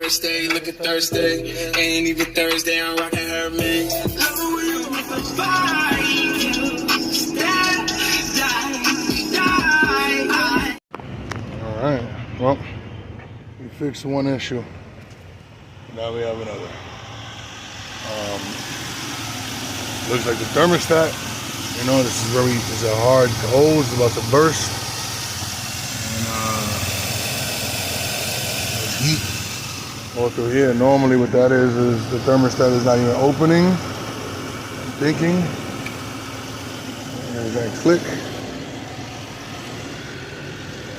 Thursday, look at Thursday, ain't even Thursday, I'm rocking her, man. Alright, well, we fixed one issue. Now we have another. Looks like the thermostat, you know, this is where there's a hard hose about to burst. And there's heat all through here. Normally what that is the thermostat is not even opening. I'm thinking. There's that click.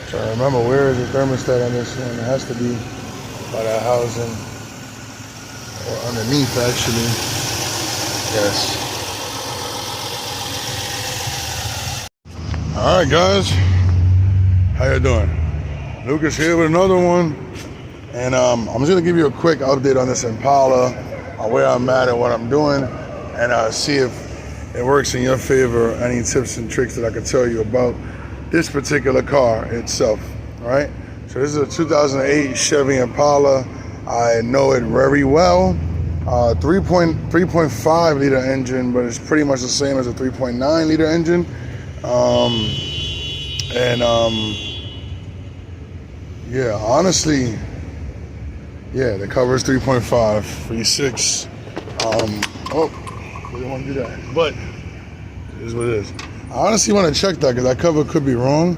So I remember, where is the thermostat on this one? It has to be by that housing, or underneath actually. Yes. All right, guys, how you doing? Lucas here with another one, and I'm just gonna give you a quick update on this Impala, on where I'm at and what I'm doing, and see if it works in your favor. Any tips and tricks that I can tell you about this particular car itself. All right, so this is a 2008 Chevy Impala. I know it very well. 3.5 liter engine, but it's pretty much the same as a 3.9 liter engine. Yeah, honestly, yeah, the cover is 3.5, V6. Oh, we don't want to do that, but it is what it is. I honestly want to check that because that cover could be wrong.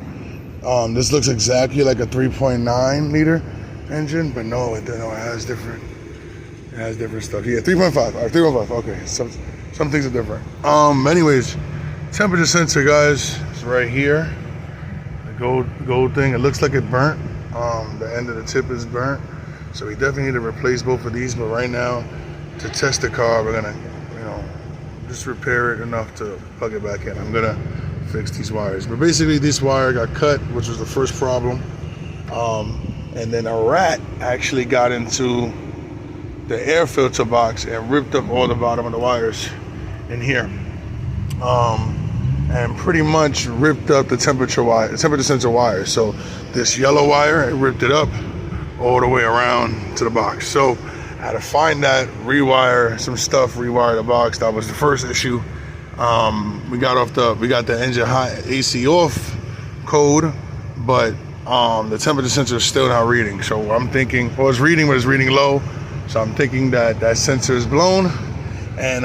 This looks exactly like a 3.9 liter engine, but no, it has different. It has different stuff. Yeah, 3.5. All right, 3.5. Okay, some things are different. Anyways, temperature sensor, guys, is right here. The gold thing. It looks like it burnt. The end of the tip is burnt, so we definitely need to replace both of these. But right now, to test the car, we're gonna, just repair it enough to plug it back in. I'm gonna fix these wires. But basically, this wire got cut, which was the first problem. And then a rat actually got into the air filter box and ripped up all the bottom of the wires in here, and pretty much ripped up the temperature sensor wire. So this yellow wire, it ripped it up all the way around to the box. So I had to find that, rewire some stuff, rewire the box. That was the first issue. We got the engine high AC off code, but the temperature sensor is still not reading. So I'm thinking, well, it's reading, but it's reading low. So I'm thinking that sensor is blown, and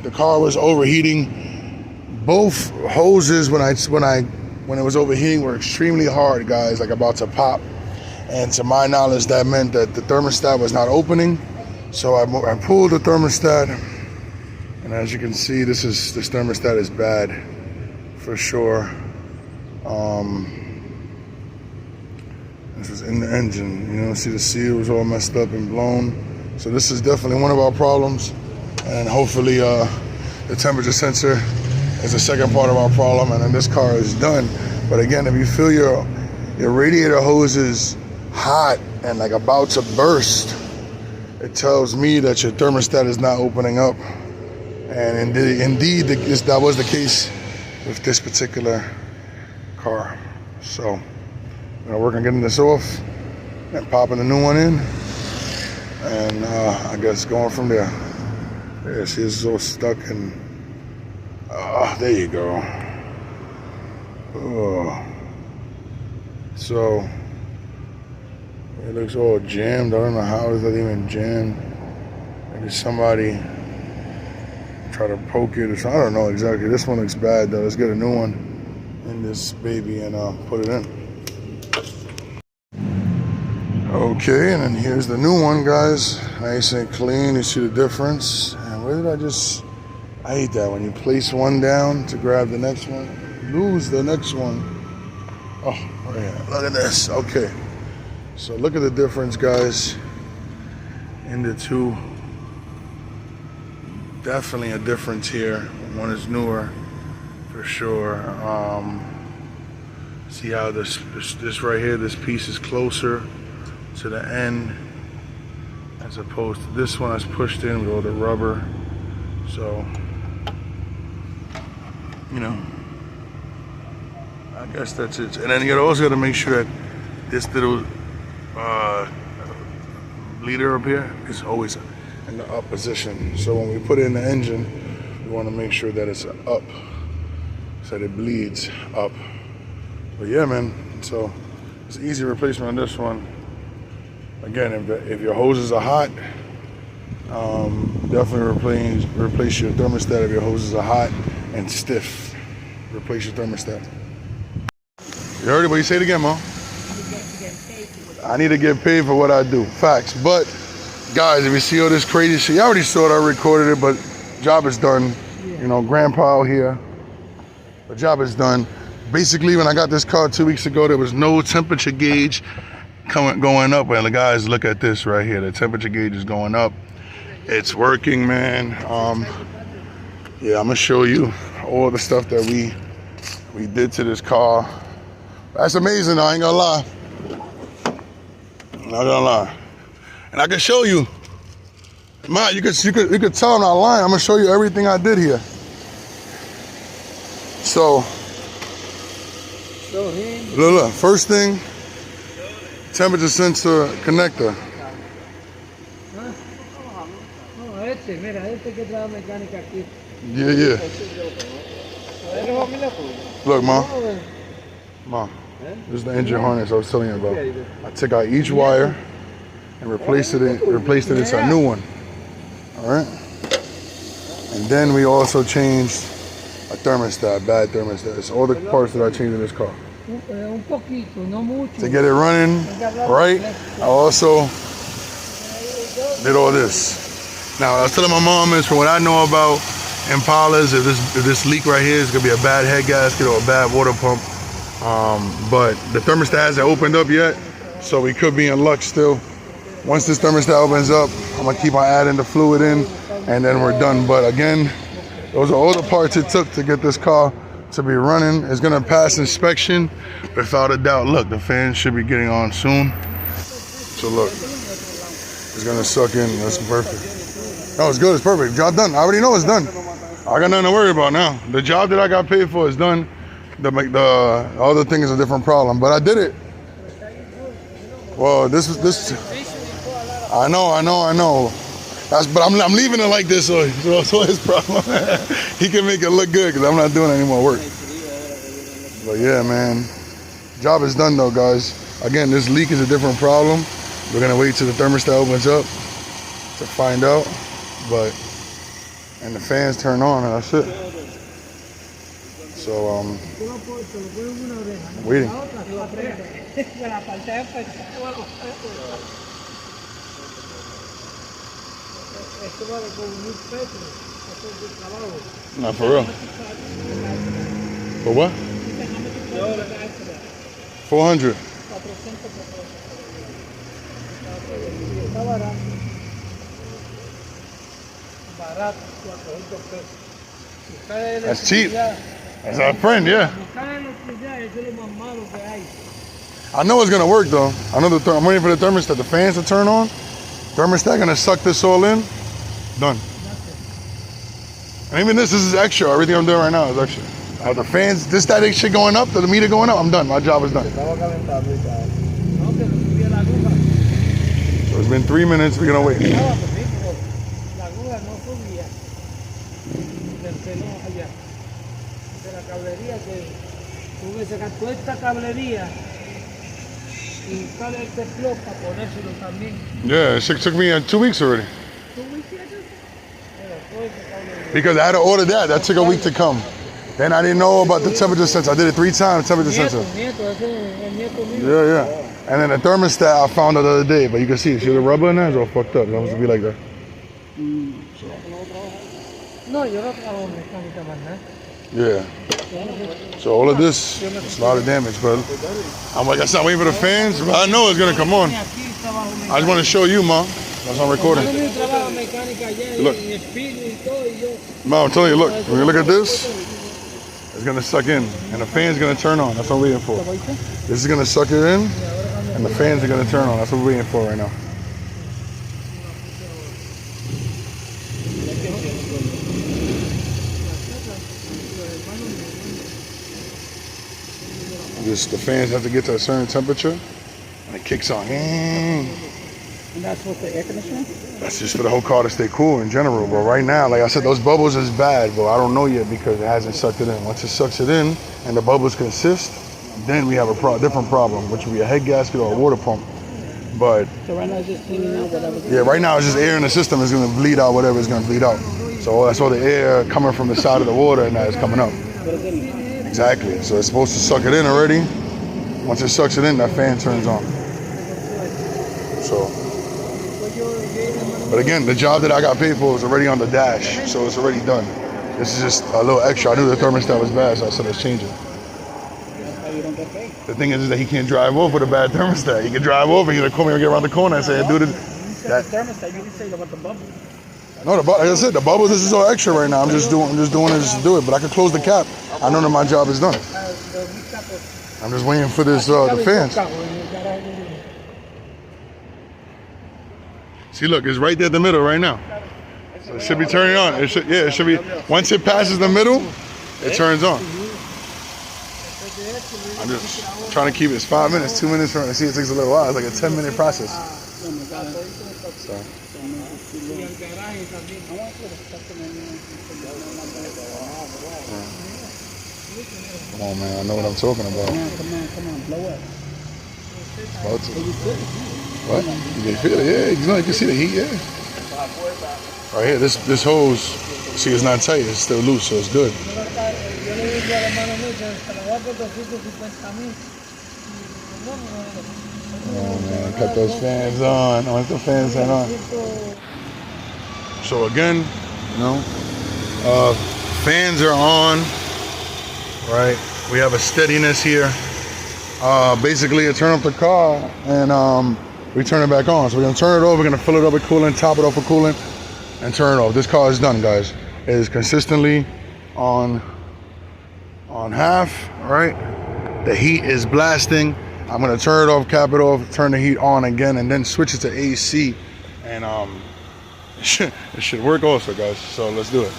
the car was overheating. Both hoses when it was overheating were extremely hard, guys, like about to pop. And to my knowledge, that meant that the thermostat was not opening. So I pulled the thermostat, and as you can see, this thermostat is bad for sure. This is in the engine, see the seal was all messed up and blown. So this is definitely one of our problems, and hopefully the temperature sensor is the second part of our problem, and then this car is done. But again, if you feel your radiator hose is hot and like about to burst, it tells me that your thermostat is not opening up. And indeed that was the case with this particular car. So I'm gonna work on getting this off and popping a new one in, and I guess going from there. Yeah, see, it's all stuck, and there you go. Oh. So it looks all jammed. I don't know how is that even jammed. Maybe somebody try to poke it or something. I don't know exactly. This one looks bad though. Let's get a new one in this baby and put it in. Okay, and then here's the new one, guys. Nice and clean. You see the difference. And where did I hate that when you place one down to grab the next one, lose the next one. Oh, right here. Look at this. Okay, so look at the difference, guys, in the two. Definitely a difference here. One is newer for sure. See how this right here, this piece is closer to the end as opposed to this one that's pushed in with all the rubber. So I guess that's it. And then you also got to make sure that this little bleeder up here is always in the up position. So when we put it in the engine, we want to make sure that it's up, so that it bleeds up. But yeah, man, so it's an easy replacement on this one. Again, if your hoses are hot, definitely replace your thermostat. If your hoses are hot and stiff, replace your thermostat. You heard it, but you say it again, Mom. I need to get paid for what I do. Facts. But guys, if you see all this crazy shit, you already saw it, I recorded it, but job is done. You know, grandpa here. The job is done. Basically, when I got this car 2 weeks ago, there was no temperature gauge going up. And the guys, look at this right here. The temperature gauge is going up. It's working, man. Yeah, I'm gonna show you all the stuff that we did to this car. That's amazing, I ain't gonna lie. Not gonna lie. And I can show you. Ma, you could tell I'm not lying. I'm gonna show you everything I did here. So, look, first thing, temperature sensor connector. Yeah. Look, Ma, this is the engine harness I was telling you about. I took out each wire and replaced it into a new one. All right. And then we also changed a thermostat, bad thermostat. It's all the parts that I changed in this car. To get it running right, I also did all this. Now, I was telling my mom is, from what I know about Impalas, if this leak right here is gonna be a bad head gasket or a bad water pump. But the thermostat hasn't opened up yet, so we could be in luck still. Once this thermostat opens up, I'm gonna keep on adding the fluid in, and then we're done. But again, those are all the parts it took to get this car to be running. It's gonna pass inspection without a doubt. Look, the fan should be getting on soon. So look, it's gonna suck in. That's perfect. No, it's good. It's perfect. Job done. I already know it's done. I got nothing to worry about now. The job that I got paid for is done. The other thing is a different problem, but I did it. Well, this. I know. But I'm leaving it like this, so his problem. He can make it look good because I'm not doing any more work. But yeah, man, job is done though, guys. Again, this leak is a different problem. We're gonna wait till the thermostat opens up to find out. And the fans turn on, and that's it. So I'm waiting. Not for real. For what? 400. That's cheap. That's our friend, yeah. I know it's gonna work though. I'm waiting for the thermostat, the fans to turn on. Thermostat gonna suck this all in. Done. And even this is extra. Everything I'm doing right now is extra. The fans, this static shit going up, the meter going up, I'm done. My job is done. So it's been 3 minutes, we're gonna wait. Yeah, it took me 2 weeks already. Because I had to order that. That took a week to come. Then I didn't know about the temperature sensor. I did it 3 times, temperature sensor. Yeah. And then the thermostat I found out the other day, but you can see the rubber in there is all fucked up. It's supposed to be like that. Yeah. So all of this, it's a lot of damage, but I'm like, I said, I'm waiting for the fans, but I know it's gonna come on. I just want to show you, Mom. That's on recording. Look. Mom, I'm telling you, look. When you look at this, it's gonna suck in, and the fan's gonna turn on. That's what we're waiting for. This is gonna suck it in, and the fans are gonna turn on. That's what we're waiting for right now. The fans have to get to a certain temperature, and it kicks on. And that's what the air conditioner? That's just for the whole car to stay cool in general. But right now, like I said, those bubbles is bad, but I don't know yet because it hasn't sucked it in. Once it sucks it in and the bubbles consist, then we have a different problem, which would be a head gasket or a water pump. But so right now it's just cleaning out whatever. Yeah, right now it's just air in the system is going to bleed out whatever is going to bleed out. So that's all the air coming from the side of the water and that is coming up. Exactly. So it's supposed to suck it in already. Once it sucks it in, that fan turns on. So, but again, the job that I got paid for was already on the dash, so it's already done. This is just a little extra. I knew the thermostat was bad, so I said let's change it. The thing is that he can't drive off with a bad thermostat. He can drive over, he's gonna call me and get around the corner and say, do this. The thermostat, you didn't say about the bubble. No, like I said, the bubbles, this is all extra right now. I'm just doing it just to do it, but I can close the cap. I know that my job is done. I'm just waiting for this, the fans. See, look, it's right there in the middle right now. So it should be turning on. It should, yeah, it should be. Once it passes the middle, it turns on. I'm just trying to keep it. It's 5 minutes, 2 minutes. See, it takes a little while. It's like a 10-minute process. So. Come on, man. I know what I'm talking about. Come on, blow up. About to. What? You can feel it, yeah. You can see the heat, yeah. Right here, this hose, see, it's not tight. It's still loose, so it's good. Oh, man. Cut those fans on. I want the fans on. So again, you know, fans are on, right? We have a steadiness here. Basically, you turn off the car and we turn it back on. So we're gonna turn it off, we're gonna fill it up with coolant, top it off with coolant, and turn it off. This car is done, guys. It is consistently on half, right? The heat is blasting. I'm gonna turn it off, cap it off, turn the heat on again, and then switch it to AC. And it should work also, guys. So let's do it.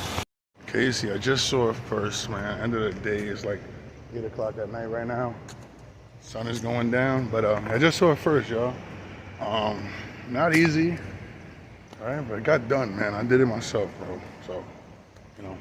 Okay, you see, I just saw it first, man. End of the day, it's like 8 o'clock at night right now. Sun is going down, but I just saw it first, y'all. Not easy, all right, but it got done, man. I did it myself, bro. So, you know.